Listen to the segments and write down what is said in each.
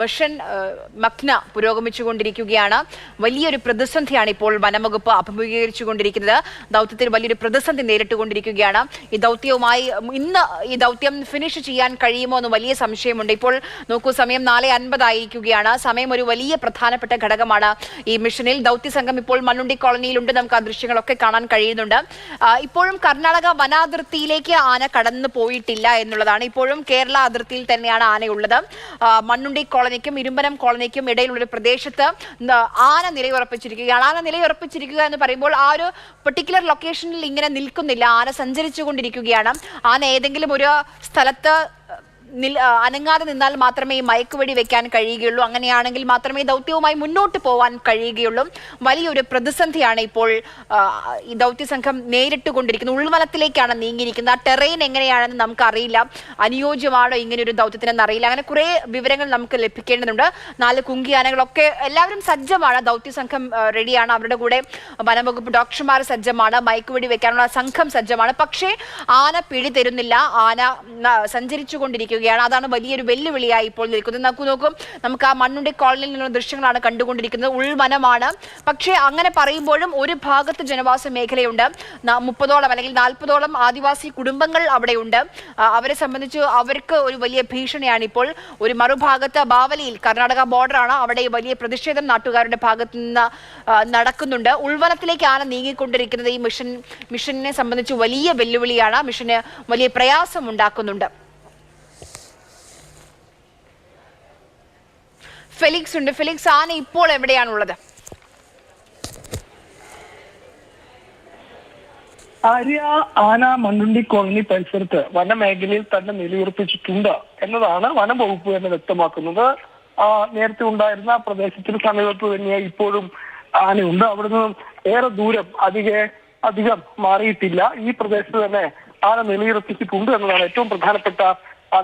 Version Magna പുരോഗമിച്ചുകൊണ്ടിരിക്കുകയാണ്. വലിയൊരു പ്രതിസന്ധിയാണ് ഇപ്പോൾ വനംവകുപ്പ് അഭിമുഖീകരിച്ചുകൊണ്ടിരിക്കുന്നത്. ദൗത്യത്തിൽ വലിയൊരു പ്രതിസന്ധി നേരിട്ടുകൊണ്ടിരിക്കുകയാണ്. ഈ ദൗത്യവുമായി ഇന്ന് ഈ ദൗത്യം ഫിനിഷ് ചെയ്യാൻ കഴിയുമോ എന്ന് വലിയ സംശയമുണ്ട്. ഇപ്പോൾ നോക്കൂ, സമയം 4:50 ആയിരിക്കുകയാണ്. സമയം ഒരു വലിയ പ്രധാനപ്പെട്ട ഘടകമാണ് ഈ മിഷനിൽ. ദൗത്യ സംഘം ഇപ്പോൾ മണ്ണുണ്ടി കോളനിയിലുണ്ട്. നമുക്ക് ആ ദൃശ്യങ്ങളൊക്കെ കാണാൻ കഴിയുന്നുണ്ട്. ഇപ്പോഴും കർണാടക വനാതിർത്തിയിലേക്ക് ആന കടന്നു പോയിട്ടില്ല എന്നുള്ളതാണ്. ഇപ്പോഴും കേരള അതിർത്തിയിൽ തന്നെയാണ് ആനയുള്ളത്. മണ്ണുണ്ടി കോളനിക്കും ഇരുമ്പനം കോളനിക്കും ഇടയിലുള്ള ഒരു പ്രദേശത്ത് ആന നിലയുറപ്പിച്ചിരിക്കുകയാണ്. ആന നിലയുറപ്പിച്ചിരിക്കുക എന്ന് പറയുമ്പോൾ ആ ഒരു പെർട്ടിക്കുലർ ലൊക്കേഷനിൽ ഇങ്ങനെ നിൽക്കുന്നില്ല. ആന സഞ്ചരിച്ചു കൊണ്ടിരിക്കുകയാണ്. ആന ഏതെങ്കിലും ഒരു സ്ഥലത്ത് അനങ്ങാതെ നിന്നാൽ മാത്രമേ ഈ മയക്കുവെടി വെക്കാൻ കഴിയുകയുള്ളൂ. അങ്ങനെയാണെങ്കിൽ മാത്രമേ ദൗത്യവുമായി മുന്നോട്ട് പോകാൻ കഴിയുകയുള്ളൂ. വലിയൊരു പ്രതിസന്ധിയാണ് ഇപ്പോൾ ഈ ദൗത്യ സംഘം നേരിട്ടുകൊണ്ടിരിക്കുന്നത്. ഉൾവനത്തിലേക്കാണ് നീങ്ങിയിരിക്കുന്നത്. ആ ടെറൈൻ എങ്ങനെയാണെന്ന് നമുക്കറിയില്ല. അനുയോജ്യമാണോ ഇങ്ങനെ ഒരു ദൗത്യത്തിനെന്ന് അറിയില്ല. അങ്ങനെ കുറെ വിവരങ്ങൾ നമുക്ക് ലഭിക്കേണ്ടതുണ്ട്. 4 കുങ്കിയാനകളൊക്കെ എല്ലാവരും സജ്ജമാണ്. ദൗത്യ സംഘം റെഡിയാണ്. അവരുടെ കൂടെ വനംവകുപ്പ് ഡോക്ടർമാർ സജ്ജമാണ്. മയക്കുവെടി വെക്കാനുള്ള സംഘം സജ്ജമാണ്. പക്ഷേ ആന പിടി തരുന്നില്ല. ആന സഞ്ചരിച്ചുകൊണ്ടിരിക്കുക. അതാണ് വലിയൊരു വെല്ലുവിളിയായി ഇപ്പോൾ നിൽക്കുന്നത്. നോക്കും, നമുക്ക് ആ മണ്ണുണ്ടി കോളനിയിൽ നിന്നുള്ള ദൃശ്യങ്ങളാണ് കണ്ടുകൊണ്ടിരിക്കുന്നത്. ഉൾവനമാണ്. പക്ഷേ അങ്ങനെ പറയുമ്പോഴും ഒരു ഭാഗത്ത് ജനവാസ മേഖലയുണ്ട്. 30ഓളം അല്ലെങ്കിൽ 40ഓളം ആദിവാസി കുടുംബങ്ങൾ അവിടെയുണ്ട്. അവരെ സംബന്ധിച്ച് അവർക്ക് ഒരു വലിയ ഭീഷണിയാണ് ഇപ്പോൾ. ഒരു മറുഭാഗത്ത് ബാവലിയിൽ കർണാടക ബോർഡറാണ്. അവിടെ വലിയ പ്രതിഷേധം നാട്ടുകാരുടെ ഭാഗത്തു നിന്ന് നടക്കുന്നുണ്ട്. ഉൾവനത്തിലേക്കാണ് നീങ്ങിക്കൊണ്ടിരിക്കുന്നത്. ഈ മിഷനെ സംബന്ധിച്ച് വലിയ വെല്ലുവിളിയാണ്. മിഷന് വലിയ പ്രയാസം ഉണ്ടാക്കുന്നുണ്ട്. ഫെലിക്സ് ഉണ്ട്. ഫെലിക്സ്, ആന ഇപ്പോൾ എവിടെയാണുള്ളത്? ആന മണ്ണുണ്ടി കോളനി പരിസരത്ത് വനമേഖലയിൽ തന്നെ നിലയുറപ്പിച്ചിട്ടുണ്ട് എന്നതാണ് വനം വകുപ്പ് തന്നെ വ്യക്തമാക്കുന്നത്. നേരത്തെ ഉണ്ടായിരുന്ന പ്രദേശത്തിന് സമീപത്ത് തന്നെയായി ഇപ്പോഴും ആനയുണ്ട്. അവിടുന്ന് ഏറെ ദൂരം അധികം മാറിയിട്ടില്ല. ഈ പ്രദേശത്ത് തന്നെ ആന നിലയുറപ്പിച്ചിട്ടുണ്ട് എന്നതാണ് ഏറ്റവും പ്രധാനപ്പെട്ട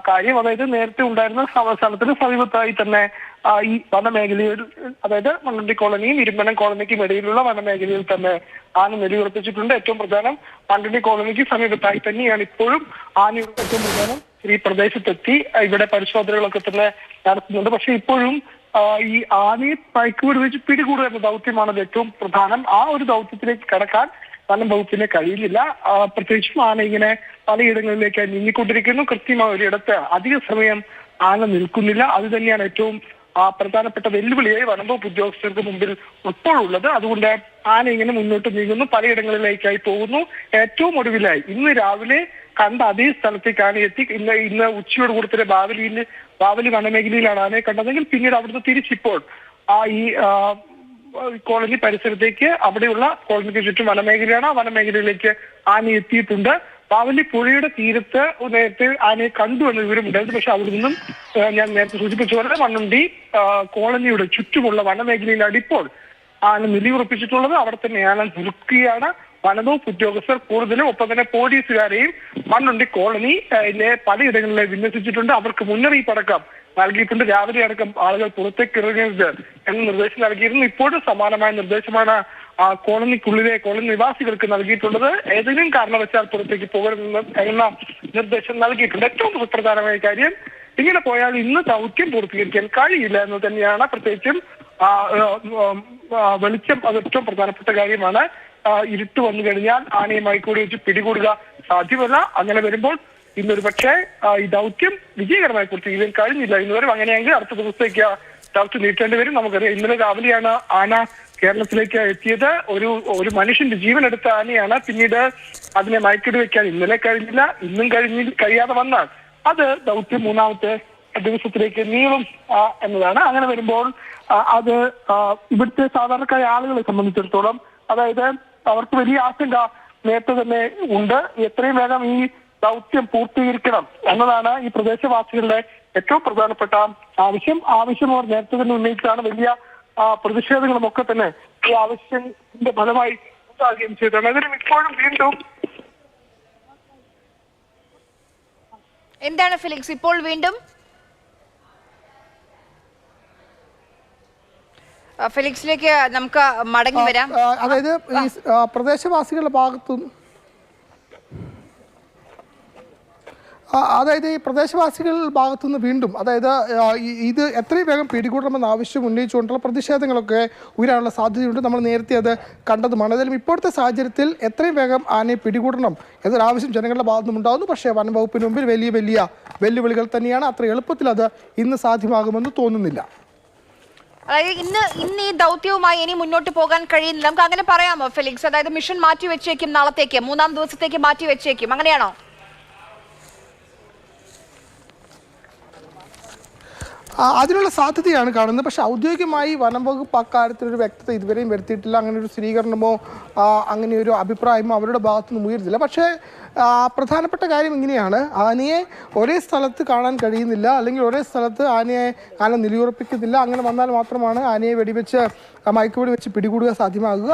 കാര്യം. അതായത് നേരത്തെ ഉണ്ടായിരുന്ന സ്ഥലത്തിന് സമീപത്തായി തന്നെ ഈ വനമേഖലയിൽ, അതായത് മണ്ണുണ്ടി കോളനിയും ഇരുമ്പനം കോളനിക്കും ഇടയിലുള്ള വനമേഖലയിൽ തന്നെ ആന നിലയുറപ്പിച്ചിട്ടുണ്ട്. ഏറ്റവും പ്രധാനം മണ്ണുണ്ടി കോളനിക്ക് സമീപത്തായി തന്നെയാണ് ഇപ്പോഴും ആനയുടെ ഏറ്റവും പ്രധാനം ഈ പ്രദേശത്തെത്തി ഇവിടെ പരിശോധനകളൊക്കെ തന്നെ നടത്തുന്നുണ്ട്. പക്ഷെ ഇപ്പോഴും ഈ ആനയെ മയക്കുവെടി വെച്ച് പിടികൂടുക എന്ന ദൗത്യമാണ് ഏറ്റവും പ്രധാനം. ആ ഒരു ദൗത്യത്തിലേക്ക് കടക്കാൻ വനം വകുപ്പിന് കഴിയുന്നില്ല. പ്രത്യേകിച്ചും ആന ഇങ്ങനെ പലയിടങ്ങളിലേക്ക് നീങ്ങിക്കൊണ്ടിരിക്കുന്നു. കൃത്യമായ ഒരിടത്ത് അധിക സമയം ആന നിൽക്കുന്നില്ല. അത് തന്നെയാണ് ഏറ്റവും പ്രധാനപ്പെട്ട വെല്ലുവിളിയായി വനം വകുപ്പ് ഉദ്യോഗസ്ഥർക്ക് മുമ്പിൽ ഇപ്പോഴുള്ളത്. അതുകൊണ്ട് ആന ഇങ്ങനെ മുന്നോട്ട് നീങ്ങുന്നു, പലയിടങ്ങളിലേക്കായി പോകുന്നു. ഏറ്റവും ഒടുവിലായി ഇന്ന് രാവിലെ കണ്ട അതേ സ്ഥലത്തേക്കാണ് എത്തി. ഇന്ന് ഉച്ചയോട് കൂടത്തിലെ ബാവലി വനമേഖലയിലാണ് ആനയെ കണ്ടതെങ്കിൽ പിന്നീട് അവിടുന്ന് തിരിച്ചിപ്പോൾ ഈ കോളനി പരിസരത്തേക്ക്, അവിടെയുള്ള കോളനിക്ക് ചുറ്റും വനമേഖലയാണ്. ആ വനമേഖലയിലേക്ക് ആന എത്തിയിട്ടുണ്ട്. ബാവലി പുഴയുടെ തീരത്ത് നേരത്തെ ആനയെ കണ്ടു എന്ന വിവരമുണ്ടായിരുന്നു. പക്ഷെ അവിടെ നിന്നും ഞാൻ നേരത്തെ സൂചിപ്പിച്ച പോലെ മണ്ണുണ്ടി കോളനിയുടെ ചുറ്റുമുള്ള വനമേഖലയിലാണ് ഇപ്പോൾ ആന നിലയുറപ്പിച്ചിട്ടുള്ളത്. അവിടെ തന്നെ ആന നിൽക്കുകയാണ്. വനംവകുപ്പ് ഉദ്യോഗസ്ഥർ കൂടുതലും, ഒപ്പം തന്നെ പോലീസുകാരെയും മണ്ണുണ്ടി കോളനിയിലെ പലയിടങ്ങളിലെ വിന്യസിച്ചിട്ടുണ്ട്. അവർക്ക് മുന്നറിയിപ്പ് അടക്കം നൽകിയിട്ടുണ്ട്. രാവിലെ അടക്കം ആളുകൾ പുറത്തേക്ക് ഇറങ്ങരുത് എന്ന നിർദ്ദേശം നൽകിയിരുന്നു. ഇപ്പോഴും സമാനമായ നിർദ്ദേശമാണ് കോളനി നിവാസികൾക്ക് നൽകിയിട്ടുള്ളത്. ഏതെങ്കിലും കാരണവശാൽ പുറത്തേക്ക് പോകരുതെന്ന് എന്ന നിർദ്ദേശം നൽകിയിട്ടുണ്ട്. ഏറ്റവും സുപ്രധാനമായ കാര്യം, ഇങ്ങനെ പോയാൽ ഇന്ന് ദൗത്യം പൂർത്തീകരിക്കാൻ കഴിയില്ല എന്ന് തന്നെയാണ്. പ്രത്യേകിച്ചും വെളിച്ചം അത് ഏറ്റവും പ്രധാനപ്പെട്ട കാര്യമാണ്. ഇരുട്ട് വന്നു കഴിഞ്ഞാൽ ആനയെ മയക്കുവെടി വെച്ച് പിടികൂടുക സാധ്യമല്ല. അങ്ങനെ വരുമ്പോൾ ഇന്നൊരു പക്ഷേ ഈ ദൗത്യം വിജയകരമായി പൂർത്തീകരിക്കാൻ കഴിഞ്ഞില്ല ഇന്ന് വരെ. അങ്ങനെയെങ്കിൽ അടുത്ത ദിവസത്തേക്ക് ദൗത്യം നീട്ടേണ്ടി വരും. നമുക്കറിയാം, ഇന്നലെ രാവിലെയാണ് ആന കേരളത്തിലേക്ക് എത്തിയത്. ഒരു മനുഷ്യന്റെ ജീവൻ എടുത്ത ആനയാണ്. പിന്നീട് അതിനെ മയക്കുവെടി വെക്കാൻ ഇന്നലെ കഴിഞ്ഞില്ല, ഇന്നും കഴിയാതെ വന്നാൽ അത് ദൗത്യം 3ാമത്തെ ദിവസത്തിലേക്ക് നീളും എന്നതാണ്. അങ്ങനെ വരുമ്പോൾ അത് ഇവിടുത്തെ സാധാരണക്കാരായ ആളുകളെ സംബന്ധിച്ചിടത്തോളം, അതായത് അവർക്ക് വലിയ ആശങ്ക നേരത്തെ തന്നെ ഉണ്ട്. എത്രയും വേഗം ഈ ദൗത്യം പൂർത്തീകരിക്കണം എന്നതാണ് ഈ പ്രദേശവാസികളുടെ ഏറ്റവും പ്രധാനപ്പെട്ട ആവശ്യം. അവർ നേരത്തെ തന്നെ ഉന്നയിച്ചാണ്. വലിയ പ്രതിഷേധങ്ങളും ഒക്കെ തന്നെ ഈ ആവശ്യത്തിന്റെ ഫലമായി ഉണ്ടാകുകയും ചെയ്തതാണ്. അതിനും ഇപ്പോഴും വീണ്ടും എന്താണ് ഫെലിക്സ് ഇപ്പോൾ വീണ്ടും ഫെലിക്സിലേക്ക് നമുക്ക് മടങ്ങി വരാം. അതായത് ഈ പ്രദേശവാസികളുടെ ഭാഗത്തും അതായത് ഈ പ്രദേശവാസികൾ ഭാഗത്തുനിന്ന് വീണ്ടും അതായത് ഇത് എത്രയും വേഗം പിടികൂടണമെന്ന ആവശ്യം ഉന്നയിച്ചുകൊണ്ടുള്ള പ്രതിഷേധങ്ങളൊക്കെ ഉയരാനുള്ള സാധ്യതയുണ്ട്. നമ്മൾ നേരത്തെ അത് കണ്ടതുമാണ്. ഏതായാലും ഇപ്പോഴത്തെ സാഹചര്യത്തിൽ എത്രയും വേഗം ആനയെ പിടികൂടണം എന്നൊരാവശ്യം ജനങ്ങളുടെ ഭാഗത്തുനിന്നും ഉണ്ടാകുന്നു. പക്ഷേ വനം വകുപ്പിന് മുമ്പിൽ വലിയ വലിയ വെല്ലുവിളികൾ തന്നെയാണ്. അത്ര എളുപ്പത്തിൽ അത് ഇന്ന് സാധ്യമാകുമെന്ന് തോന്നുന്നില്ല. അതായത് ഇന്ന് ഈ ദൗത്യവുമായി ഇനി മുന്നോട്ട് പോകാൻ കഴിയുന്നില്ല, നമുക്ക് അങ്ങനെ പറയാമോ ഫെലിക്സ്? അതായത് മിഷൻ മാറ്റി വെച്ചേക്കും, നാളത്തേക്ക് 3-ാം ദിവസത്തേക്ക് മാറ്റി വെച്ചേക്കും, അങ്ങനെയാണോ? അതിനുള്ള സാധ്യതയാണ് കാണുന്നത്. പക്ഷേ ഔദ്യോഗികമായി വനം വകുപ്പ് അക്കാര്യത്തിലൊരു വ്യക്തത ഇതുവരെയും വരുത്തിയിട്ടില്ല. അങ്ങനെ ഒരു സ്ഥിരീകരണമോ അങ്ങനെ ഒരു അഭിപ്രായമോ അവരുടെ ഭാഗത്തുനിന്ന് ഉയരുന്നില്ല. പക്ഷേ പ്രധാനപ്പെട്ട കാര്യം ഇങ്ങനെയാണ്, ആനയെ ഒരേ സ്ഥലത്ത് കാണാൻ കഴിയുന്നില്ല, അല്ലെങ്കിൽ ഒരേ സ്ഥലത്ത് ആന നിലയുറപ്പിക്കുന്നില്ല. അങ്ങനെ വന്നാൽ മാത്രമാണ് ആനയെ വെടിവെച്ച് മയക്കുവെടി വെച്ച് പിടികൂടുക സാധ്യമാകുക.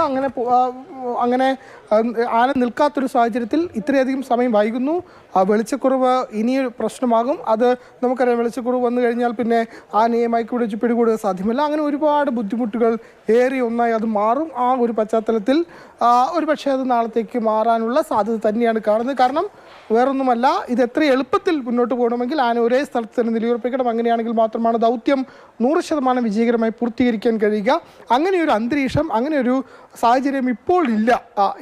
അങ്ങനെ ആന നിൽക്കാത്തൊരു സാഹചര്യത്തിൽ ഇത്രയധികം സമയം വൈകുന്നു. വെളിച്ചക്കുറവ് ഇനിയൊരു പ്രശ്നമാകും. അത് നമുക്കറിയാം, വെളിച്ചക്കുറവ് വന്നു കഴിഞ്ഞാൽ പിന്നെ ആനയെ മയക്കുവെടി വെച്ച് പിടികൂടുക സാധ്യമല്ല. അങ്ങനെ ഒരുപാട് ബുദ്ധിമുട്ടുകൾ ഏറിയ ഒന്നായി അത് മാറും. ആ ഒരു പശ്ചാത്തലത്തിൽ ഒരു പക്ഷേ അത് നാളത്തേക്ക് മാറാനുള്ള സാധ്യത തന്നെയാണ് കാണുന്നത്. കാരണം വേറൊന്നുമല്ല, ഇത് എത്ര എളുപ്പത്തിൽ മുന്നോട്ട് പോകണമെങ്കിൽ ആന ഒരേ സ്ഥലത്ത് തന്നെ നിലയുറപ്പിക്കണം. അങ്ങനെയാണെങ്കിൽ മാത്രമാണ് ദൗത്യം 100% വിജയകരമായി പൂർത്തീകരിക്കാൻ കഴിയുക. അങ്ങനെയൊരു അന്തരീക്ഷം, അങ്ങനെയൊരു സാഹചര്യം ഇപ്പോൾ ഇല്ല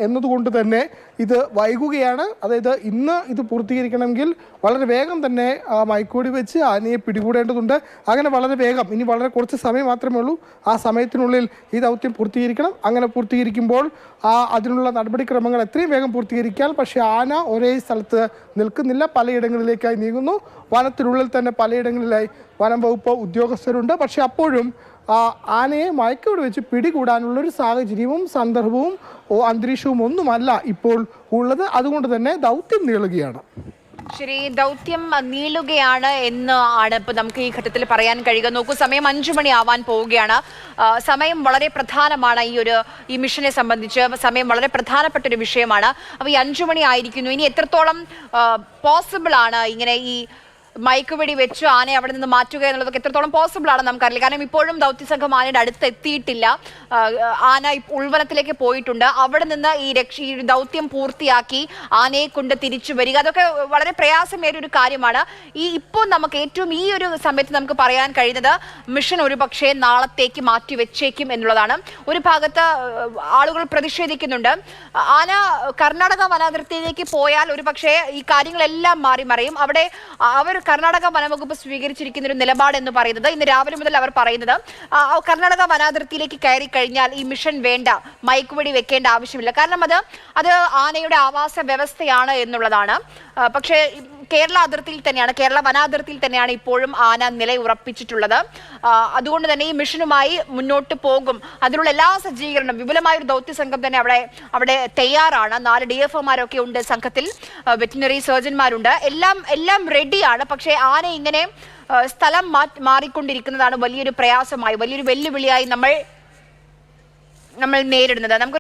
എന്നതുകൊണ്ട് തന്നെ ഇത് വൈകുകയാണ്. അതായത് ഇന്ന് ഇത് പൂർത്തീകരിക്കണമെങ്കിൽ വളരെ വേഗം തന്നെ മയക്കുവെടി വെച്ച് ആനയെ പിടികൂടേണ്ടതുണ്ട്. അങ്ങനെ വളരെ വേഗം, ഇനി വളരെ കുറച്ച് സമയം മാത്രമേ ഉള്ളൂ, ആ സമയത്തിനുള്ളിൽ ഈ ദൗത്യം പൂർത്തീകരിക്കണം. അങ്ങനെ പൂർത്തീകരിക്കുമ്പോൾ അതിനുള്ള നടപടിക്രമങ്ങൾ എത്രയും വേഗം പൂർത്തീകരിക്കാൻ. പക്ഷേ ആന ഒരേ സ്ഥലത്ത് നിൽക്കുന്നില്ല, പലയിടങ്ങളിലേക്കായി നീങ്ങുന്നു. വനത്തിനുള്ളിൽ തന്നെ പലയിടങ്ങളിലായി വനം വകുപ്പ് ഉദ്യോഗസ്ഥരുണ്ട്. പക്ഷേ അപ്പോഴും ആനയെ മയക്കുവെടി വെച്ച് പിടികൂടാനുള്ളൊരു സാഹചര്യവും സന്ദർഭവും അന്തരീക്ഷവും ഒന്നുമല്ല ഇപ്പോൾ ഉള്ളത്. അതുകൊണ്ട് തന്നെ ദൗത്യം നീളുകയാണ്. ശരി, ദൗത്യം നീളുകയാണ് എന്ന് ആണ് ഇപ്പൊ നമുക്ക് ഈ ഘട്ടത്തിൽ പറയാൻ കഴിയുക. നോക്കൂ, സമയം 5 മണി ആവാൻ പോവുകയാണ്. സമയം വളരെ പ്രധാനമാണ്. ഈ മിഷനെ സംബന്ധിച്ച് സമയം വളരെ പ്രധാനപ്പെട്ട ഒരു വിഷയമാണ്. അപ്പോൾ ഈ 5 മണി ആയിരിക്കുന്നു. ഇനി എത്രത്തോളം പോസിബിൾ ആണ് ഇങ്ങനെ ഈ മയക്കുവെടി വെച്ച് ആനയെ അവിടെ നിന്ന് മാറ്റുക എന്നുള്ളതൊക്കെ എത്രത്തോളം പോസിബിൾ ആണ് നമുക്കറിയില്ല. കാരണം ഇപ്പോഴും ദൗത്യസംഘം ആനയുടെ അടുത്ത് എത്തിയിട്ടില്ല. ആന ഉൾവനത്തിലേക്ക് പോയിട്ടുണ്ട്. അവിടെ നിന്ന് ഈ ദൗത്യം പൂർത്തിയാക്കി ആനയെ കൊണ്ട് തിരിച്ചു വരിക, അതൊക്കെ വളരെ പ്രയാസമേറിയ ഒരു കാര്യമാണ്. ഇപ്പോൾ നമുക്ക് ഏറ്റവും ഈ ഒരു സമയത്ത് നമുക്ക് പറയാൻ കഴിയുന്നത് മിഷൻ ഒരു പക്ഷേ നാളത്തേക്ക് മാറ്റി വെച്ചേക്കും എന്നുള്ളതാണ്. ഒരു ഭാഗത്ത് ആളുകൾ പ്രതിഷേധിക്കുന്നുണ്ട്. ആന കർണാടക വനാതിർത്തിയിലേക്ക് പോയാൽ ഒരു പക്ഷേ ഈ കാര്യങ്ങളെല്ലാം മാറി മറിയും. അവിടെ അവർ കർണാടക വനവകുപ്പ് സ്വീകരിച്ചിരിക്കുന്ന ഒരു നിലപാട് എന്ന് പറയുന്നത്, ഇന്ന് രാവിലെ മുതൽ അവർ പറയുന്നത്, കർണാടക വനാതിർത്തിയിലേക്ക് കയറി കഴിഞ്ഞാൽ ഈ മിഷൻ വേണ്ട, മയക്കുവെടി വെക്കേണ്ട ആവശ്യമില്ല. കാരണം അത് ആനയുടെ ആവാസ വ്യവസ്ഥയാണ് എന്നുള്ളതാണ്. പക്ഷേ കേരള വനാതിർത്തിയിൽ തന്നെയാണ് ഇപ്പോഴും ആന നിലയുറപ്പിച്ചിട്ടുള്ളത്. അതുകൊണ്ട് തന്നെ ഈ മിഷനുമായി മുന്നോട്ട് പോകും. അതിനുള്ള എല്ലാ സജ്ജീകരണം, വിപുലമായ ഒരു ദൗത്യ സംഘം തന്നെ അവിടെ തയ്യാറാണ്. 4 DFOമാരൊക്കെ ഉണ്ട് സംഘത്തിൽ, വെറ്റിനറി സർജന്മാരുണ്ട്, എല്ലാം റെഡിയാണ്. പക്ഷേ ആന ഇങ്ങനെ സ്ഥലം മാറിക്കൊണ്ടിരിക്കുന്നതാണ് വലിയൊരു പ്രയാസമായി, വലിയൊരു വെല്ലുവിളിയായി നമ്മൾ നേരിടുന്നത്. നമുക്ക്